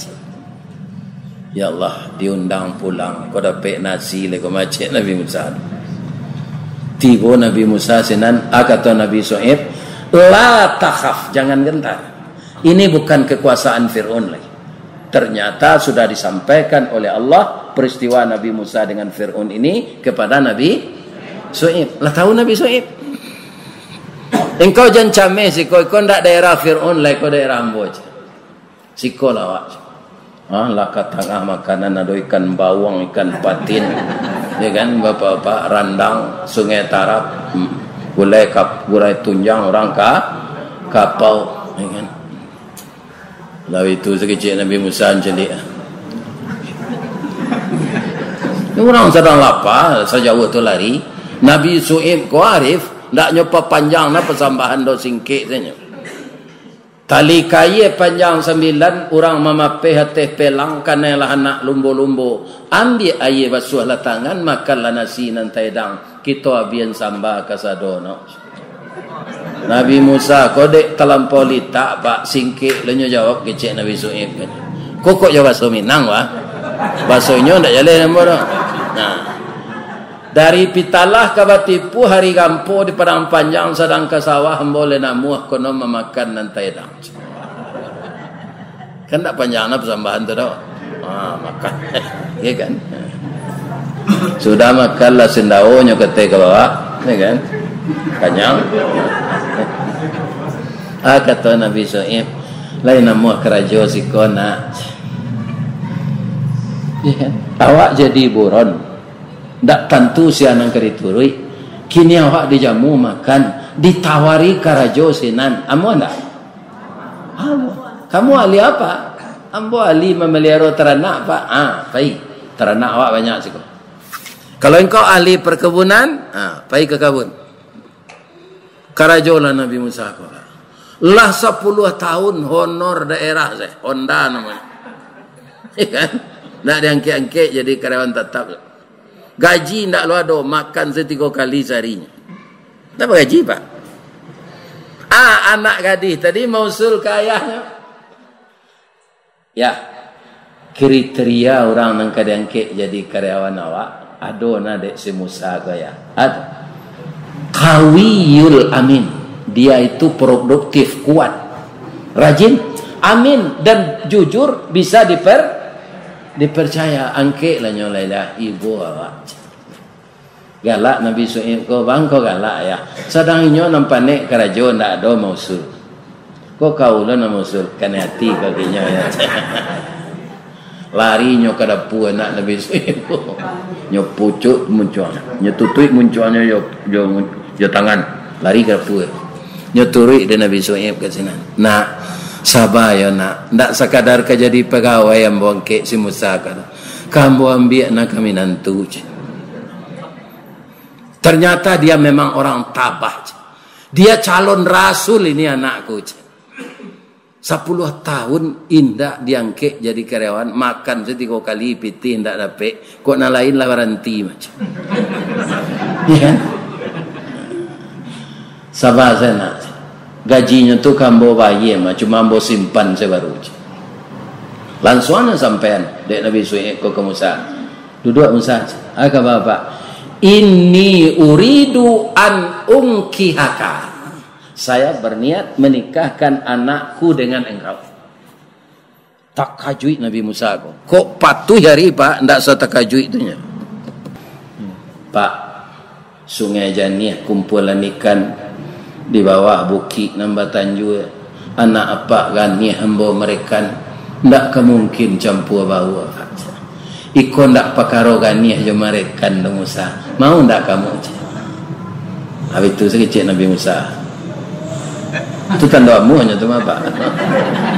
Ya Allah, diundang pulang. Kau dapat nasi lagi macam Nabi Musa. Tiba Nabi Musa sinan, kata Nabi Shu'aib, la takhaf, jangan gentar. Ini bukan kekuasaan Fir'aun lagi. Ternyata sudah disampaikan oleh Allah peristiwa Nabi Musa dengan Fir'aun ini kepada Nabi Shu'aib. Lah tahu Nabi Shu'aib. Engkau jangan cameh siko, kau ndak daerah Fir'aun lah, kau daerah Amboj. Siko lawak. Lah tengah makanan ada ikan bawang, ikan patin. Ya kan, bapak-bapak randang sungai Tarap, gulai tunjang orang kapau, ya kan. Lalu itu sekecil Nabi Musa jadi. Orang sedang lapar, sejauh tu lari. Nabi Shu'aib kau arif, tak nyopa panjang na persambahan do singkit saja. Tali kaya panjang 9, orang memapih hati pelang kanalah anak lumbu-lumbu. Ambil air basuh lah tangan, makanlah nasi nanti dang. Kita abian sambal kasadono. Nabi Musa, kau dek terlampau litak pak singkit. Lenyo jawab kecik Nabi Shu'aib. Kok jawab bahasa Minang wah? Bahasanya tak jalan nama dah. Nah. Dari Pitalah ke Batipu hari Gampo di Padang Panjang sedang ke sawah boleh namuh kono memakan nanti dang. Kan tak panjangnya persambahan tu dah. Makan. Ya kan? Sudah makanlah sendaunya ketek ke bawah, ya kan? Kanyang. Kata Nabi Shu'aib, lain nama kerajo si kona. Awak jadi buron, tak tentu si anang keriturui. Kini awak dijamu makan, ditawari kerajo sinan. Amu anda? Kamu ahli apa? Ambo ahli memelihara teranak pak. Baik. Teranak awak banyak sih. Kalau engkau ahli perkebunan, pergi ke kebun. Karajolah Nabi Musa kau. Lah 10 tahun honor daerah saya, Honda namanya. Kan? Nak diangkat-angkat jadi karyawan tetap. Gaji ndak lu ada, makan 3 kali seharinya. Tak gaji pak. Anak gadis tadi mausul ke ayahnya. Ya. Kriteria orang yang diangkat jadi karyawan awak. Ado na dek si Musa gaya. Ada. Qawiyul amin. Dia itu produktif, kuat, rajin, amin dan jujur, bisa dipercaya. Angke lah nyolailah ibu awak. Galak Nabi Shu'aib ko bang ko galak ya. Sedang inyo nampane karajo ndak ada mausul. Ko kaulah na mausul kan hati kaginya ya. Lari nyo kada pu anak Nabi Shu'aib. Nyo pucuk muncul, nyo tutui munculnya yo tangan, lari kada pu. Nyo turui de Nabi Shu'aib kat sini. Nak sabar ya nak, ndak sekadar ka jadi pegawai yang bongkek si Musa kata. Kamu ambil nak kami nantu. Ternyata dia memang orang tabah. Dia calon rasul ini anakku. 10 tahun indah diangkat jadi karyawan, makan 3 kali piti indah dapat, kok nak lain lah berhenti macam. Ya. Sabar saya nak. Gajinya tu kambo bayi mah, cuma ambo simpan saya baru. Langsung sampean dek Nabi Shu'aib ke Musa. Duduk Musa. Apa bapak? Inni uridu an unkihaka. Saya berniat menikahkan anakku dengan engkau. Tak kajui Nabi Musa kok patuh hari pak, ndak setakajui itunya. Pak, sungai Janiah kumpulan ikan di bawah bukit nambah tanjur. Anak apa gani hamba mereka ndak kemungkin campur bau. Iko ndak pakaro gani aja mereka Musa. Mau ndak kamu? Habis itu sekecil Nabi Musa. Itu kan doamu hanya tu apa?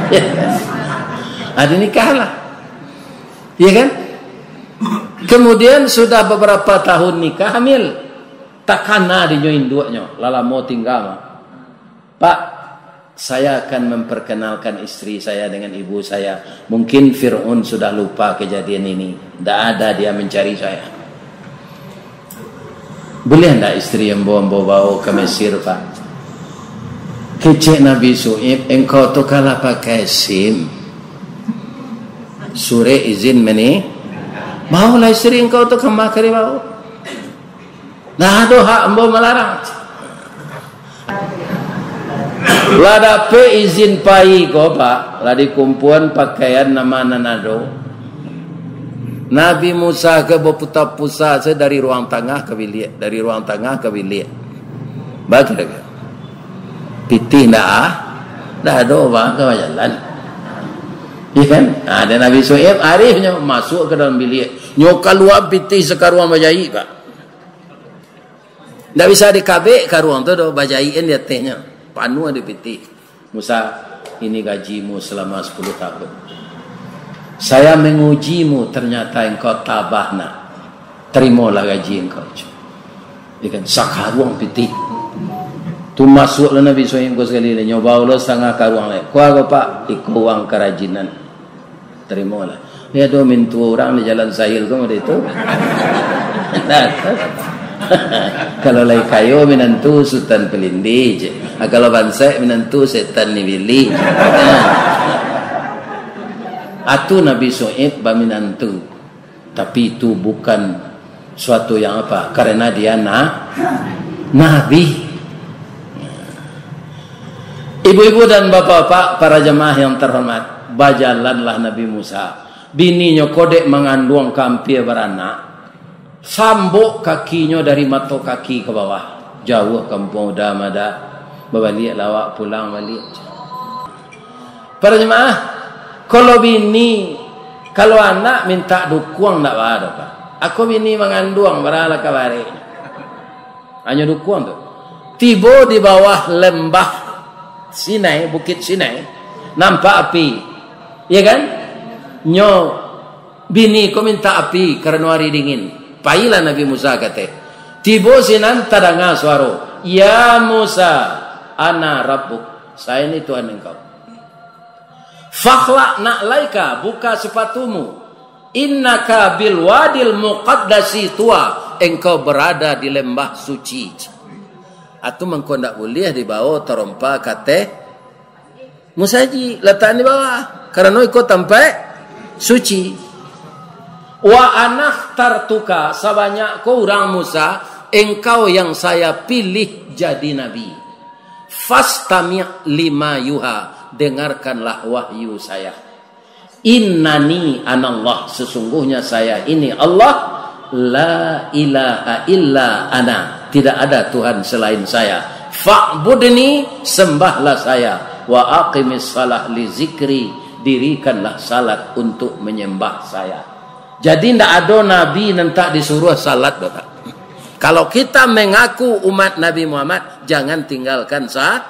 Ya. Ada nikah lah. Ya kan? Kemudian sudah beberapa tahun nikah hamil. Takana dinyoin duanya, lala mau tinggal. Pak, saya akan memperkenalkan istri saya dengan ibu saya. Mungkin Fir'aun sudah lupa kejadian ini. Tidak ada dia mencari saya. Boleh tidak istri yang bawa ke Mesir pak? Kecik Nabi Shu'aib, engkau tu kalah pakai SIM. Sure izin meni. Maulah istri engkau tu kemakari bau. Nah ada hak embo melarang. Lah dapat izin pai ko pak. Lah dikumpuan pakaian nama nanado. Nabi Musa ke berputar-putar dari ruang tengah ke bilik, dari ruang tengah ke bilik. Bagaimana? Piti dah ada orang ke jalan. Ya kan? Dan Nabi Shu'aib arifnya masuk ke dalam bilik. Nyo keluar piti sekaruang bajai pak. Tak bisa dikabik ke ruang tu dah bajaiin dia tehnya. Panu ada piti. Musa, ini gajimu selama 10 tahun. Saya mengujimu, ternyata engkau tabah nak. Terimalah gaji engkau. Ya kan? Sekaruang piti. Tu masuklah Nabi Shu'aib sekali ni nyoba ulah setengah karuang lain. Kau apa pak? Ikut wang kerajinan. Terimalah. Ya do mintu orang di jalan sahil kau ada itu. Kalau lagi kayu minantu sultan pelindi je. Kalau bangsa minantu setan ni bili. Atu Nabi Shu'aib baminantu. Tapi itu bukan suatu yang apa? Karena dia Nabi. Ibu-ibu dan bapak-bapak, para jemaah yang terhormat, bajalanlah Nabi Musa. Bininya kodek mengandung kampir beranak. Sambuk kakinya dari mata kaki ke bawah. Jauh kampung Damada. Berbalik lawak pulang balik. Para jemaah, kalau bini, kalau anak minta dukung tak ada Pak. Aku bini mengandung beralah kabari. Hanya dukung tu. Tiba di bawah lembah Sinai, bukit Sinai, nampak api. Ya kan? Nyo bini ko minta api kerana hari dingin. Pailah Nabi Musa kata. Tiba sinan tadanga suara. Ya Musa, ana rabbuk. Saya ni Tuhan engkau. Fakhlaq na'laika, buka sepatumu. Innaka bil wadil muqaddasi tua. Engkau berada di lembah suci. Atau mengkau tak boleh dibawa terompa kata Musa ji letak di bawah kerana ikut tempat suci. Wa anakhtartuka, sebanyak kau orang Musa, engkau yang saya pilih jadi nabi. Fastami' lima yuha, dengarkanlah wahyu saya. Innani anallah, sesungguhnya saya ini Allah. La ilaha illa ana, tidak ada Tuhan selain saya. Fa'budni, sembahlah saya. Wa aqimis salah li zikri, dirikanlah salat untuk menyembah saya. Jadi tidak ada nabi nanti disuruh salat Bapak. Kalau kita mengaku umat Nabi Muhammad, jangan tinggalkan salat.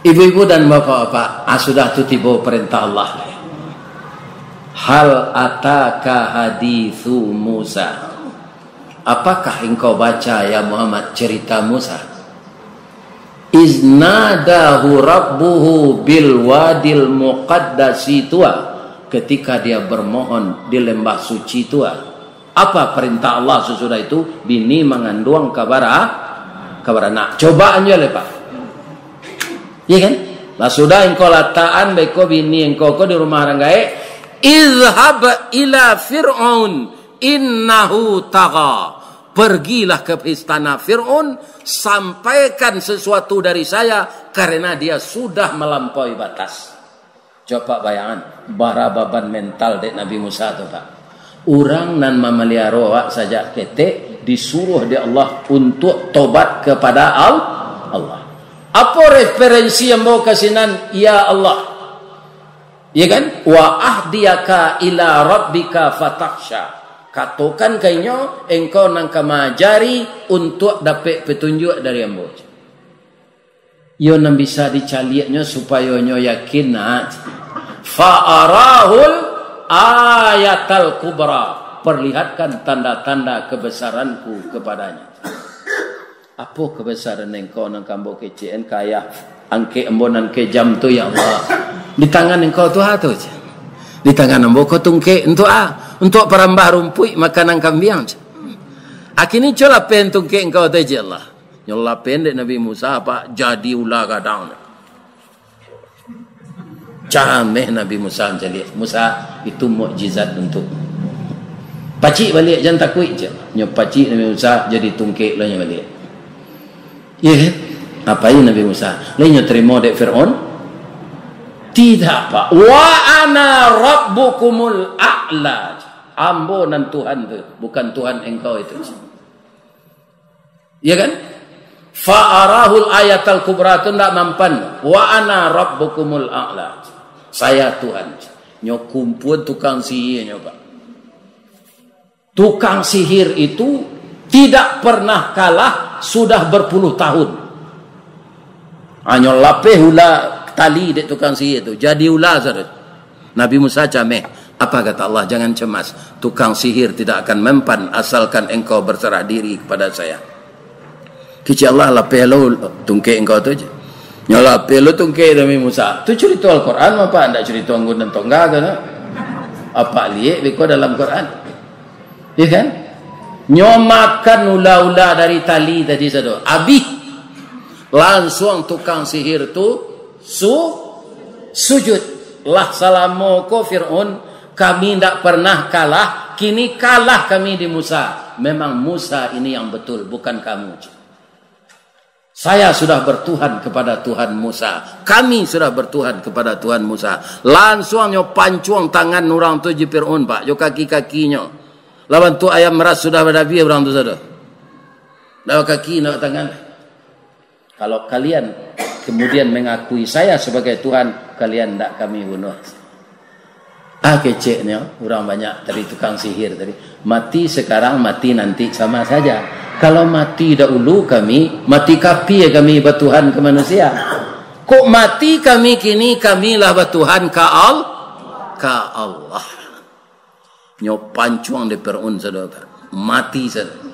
Ibu-ibu dan bapak-bapak, sudah tu tiba perintah Allah. Hal ataka hadithu Musa. Apakah engkau baca ya Muhammad cerita Musa? Iznadahu rabbuhu bil wadil muqaddasi tua. Ketika dia bermohon di lembah suci tua. Apa perintah Allah sesudah itu? Bini mengandung kabar anak. Cobaan je lepas. Ya kan? Lah sudah engkau lataan beko bini engkau di rumah orang gaek. Izhab ila Fir'aun innahu tagha. Pergilah ke istana Fir'aun, sampaikan sesuatu dari saya karena dia sudah melampaui batas. Coba bayangan bara beban mental dek Nabi Musa tu Pak. Orang nan memelihara awak saja ketek disuruh di Allah untuk tobat kepada Allah. Apa referensi yang mau kasinan? Ya Allah. Ya kan? Wa ahdiyaka ila rabbika fatakhsha. Katakan kayaknya engkau nang kamajari untuk dapat petunjuk dari ambo. Yo nang bisa dicaliaknya supaya nyo yakin fa'arahul ayatal kubra. Perlihatkan tanda-tanda kebesaranku kepadanya. Apa kebesaran engkau nang kambo kecen kaya angke embonan ke jam tu ya Allah. Di tangan engkau tu tu je. Di tangan ambo kau tungke untuk perambah rumput makanan kambing. Akhirnya cola pen tungke engkau tu je Allah. Nyola pen dek Nabi Musa apa jadi ular gadang. Cameh Nabi Musa jadi. Musa itu mukjizat untuk pacik balik jangan takut je. Nyo pacik Nabi Musa jadi tungke lah balik. Ya kan? Apa ini Nabi Musa? Lainnya terima dek Fir'aun? Tidak Pak. Wa ana rabbukumul a'la. Ambo nan Tuhan tu, bukan Tuhan engkau itu. Ya kan? Fa'arahul ayatal kubra tu tidak mampan. Wa ana rabbukumul a'la. Saya Tuhan. Nyo kumpul tukang sihir Pak. Tukang sihir itu tidak pernah kalah sudah berpuluh tahun. Hanya lapeh hula tali dek tukang sihir itu jadi ular sahaja. Nabi Musa cameh. Apa kata Allah? Jangan cemas, tukang sihir tidak akan mempan asalkan engkau berserah diri kepada saya. Kecil Allah lapeh lo tungke engkau tu je. Nyola lapeh lo tungke Nabi Musa. Tu cerita Al-Quran apa anda cerita anggun dan tongga kan? Apa lihat beko dalam Quran? Ya kan? Nyomakan ula-ula dari tali tadi sahaja. Habis langsung tukang sihir tu sujud. Lah salamu ko Fir'aun, kami tidak pernah kalah, kini kalah kami di Musa. Memang Musa ini yang betul, bukan kamu. Saya sudah bertuhan kepada Tuhan Musa. Kami sudah bertuhan kepada Tuhan Musa. Langsung nyo pancuang tangan orang tu je Fir'aun Pak, jo kaki-kakinya. Lawan tu ayam meras sudah berdabi orang tu saja. nak kaki, nak tangan. Kalau kalian kemudian mengakui saya sebagai Tuhan, kalian tidak kami bunuh. Keceknya orang banyak tadi tukang sihir tadi. Mati sekarang, mati nanti sama saja. Kalau mati dahulu kami, mati kapi ya kami bertuhan ke manusia. Kok mati kami kini, kamilah bertuhan ka Allah. Nyopancuang di perun saudara. Mati saudara.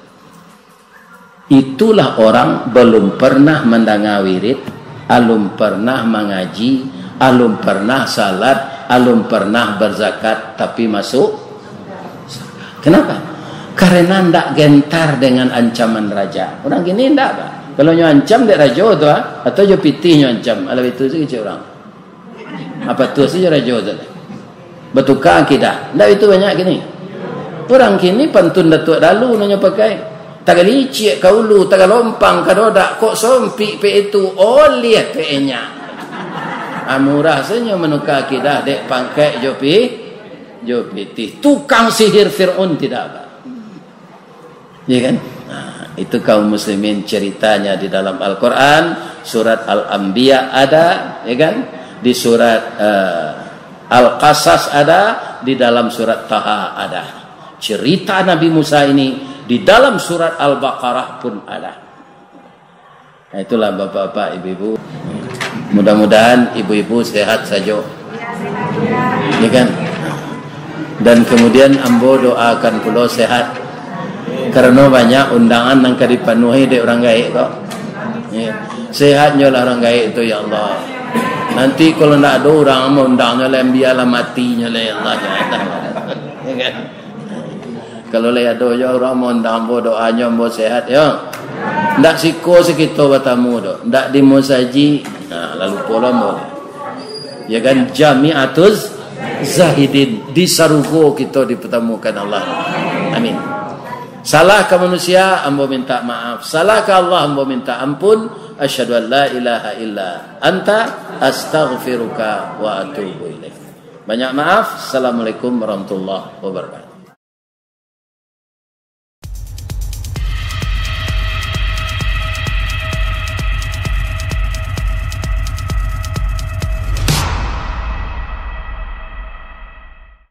Itulah orang belum pernah mendengar wirid, belum pernah mengaji, belum pernah salat, belum pernah berzakat, tapi masuk. Kenapa? Karena tidak gentar dengan ancaman raja. Orang gini tidak, Pak. Kalau nyo ancam dek raja tu, atau jo pitih nyo ancam, ala itu sih kecil orang. Apa tu sih raja tu? Bertukar akidah. Tidak itu banyak gini. Orang kini pantun datuk dalu nyo pakai. Tak licik kaulu, tak lompang kadodak, kok sompi pe itu, lihat pe-nya. Murah saja menukar akidah dek pangkai jo pitih. Tukang sihir Fir'aun tidak apa. Ya kan? Itu kaum muslimin ceritanya di dalam Al-Quran, surat Al-Anbiya ada, ya kan? Di surat Al-Qasas ada, di dalam surat Taha ada. Cerita Nabi Musa ini di dalam surat Al-Baqarah pun ada. Nah, itulah bapak-bapak, ibu-ibu. Mudah-mudahan ibu-ibu sehat saja. Ya kan? Dan kemudian ambo doakan pula sehat. Karena banyak undangan yang dipenuhi dari orang gaib kok. Ya. Sehatnya lah orang gaib itu ya Allah. Nanti kalau tidak ada orang mau undangnya lah, biarlah matinya lah ya Allah. Ya kan? Kalau lihat doa orang mau ndambo doanya mau sehat ya. Ndak siko sekito batamu do. Ndak dimusaji. Nah, lalu pola mo. Ya kan Jami'atuz Zahidin di Sarugo kita dipertemukan Allah. Amin. Salah ke manusia, ambo minta maaf. Salah ke Allah, ambo minta ampun. Asyhadu an la ilaha illa anta astaghfiruka wa atubu ilaik. Banyak maaf. Assalamualaikum warahmatullahi wabarakatuh.